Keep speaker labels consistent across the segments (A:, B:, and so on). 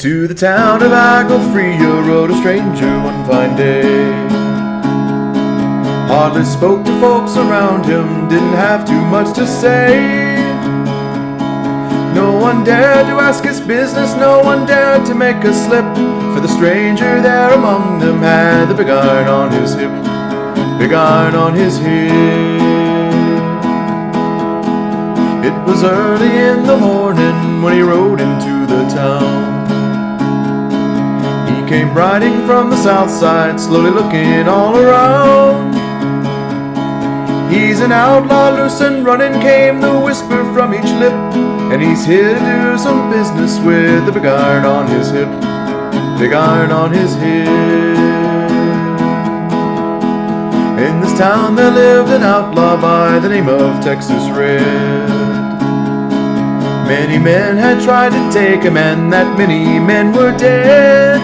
A: To the town of Free rode a stranger one fine day. Hardly spoke to folks around him, didn't have too much to say. No one dared to ask his business, no one dared to make a slip, for the stranger there among them had the big iron on his hip, big iron on his hip. It was early in the morning when he rode into the town. He came riding from the south side, slowly looking all around. He's an outlaw, loose and running, came the whisper from each lip, and he's here to do some business with the big iron on his hip, big iron on his hip. In this town there lived an outlaw by the name of Texas Red. Many men had tried to take him, and that many men were dead.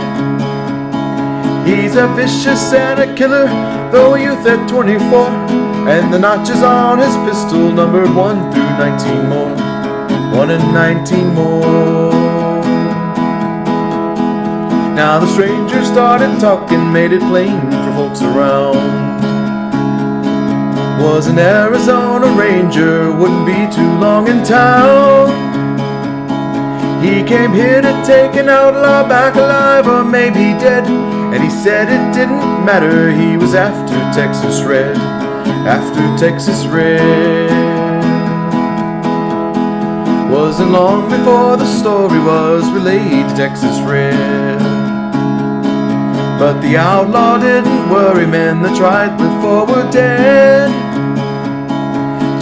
A: He's a vicious and a killer, though a youth at 24, and the notches on his pistol numbered 1 through 19 more, 1 and 19 more. Now the stranger started talking, made it plain for folks around. Was an Arizona Ranger, wouldn't be too long in town. He came here to take an outlaw back alive or maybe dead, and he said it didn't matter, he was after Texas Red, after Texas Red. Wasn't long before the story was relayed to Texas Red, but the outlaw didn't worry, men that tried before were dead.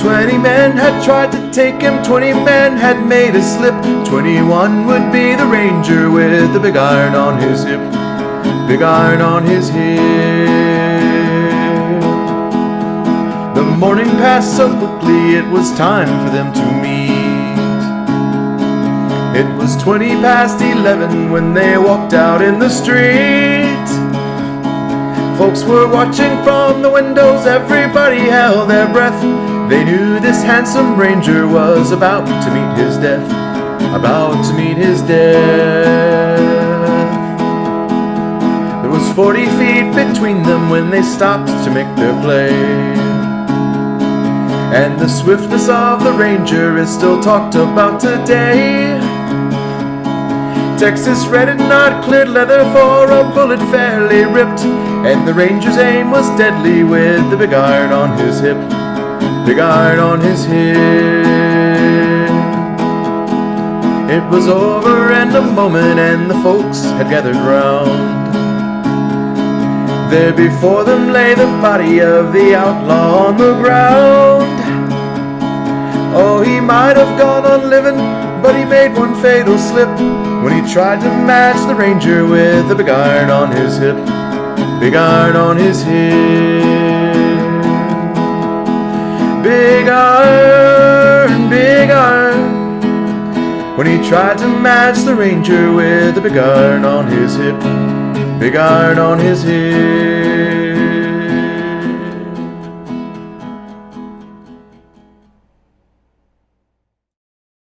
A: 20 men had tried to take him, 20 men had made a slip, 21 would be the ranger with the big iron on his hip, big iron on his hip. The morning passed so quickly, it was time for them to meet. It was 20 past 11 when they walked out in the street. Folks were watching from the windows, everybody held their breath. They knew this handsome ranger was about to meet his death, about to meet his death. There was 40 feet between them when they stopped to make their play, and the swiftness of the ranger is still talked about today. Texas Red had not cleared leather, for a bullet fairly ripped, and the ranger's aim was deadly with the big iron on his hip, big iron on his hip. It was over in a moment, and the folks had gathered round. There before them lay the body of the outlaw on the ground. Oh, he might have gone on living, but he made one fatal slip when he tried to match the ranger with the big iron on his hip, big iron on his hip. Big iron, big iron, when he tried to match the ranger with the big iron on his hip, big iron on his hip.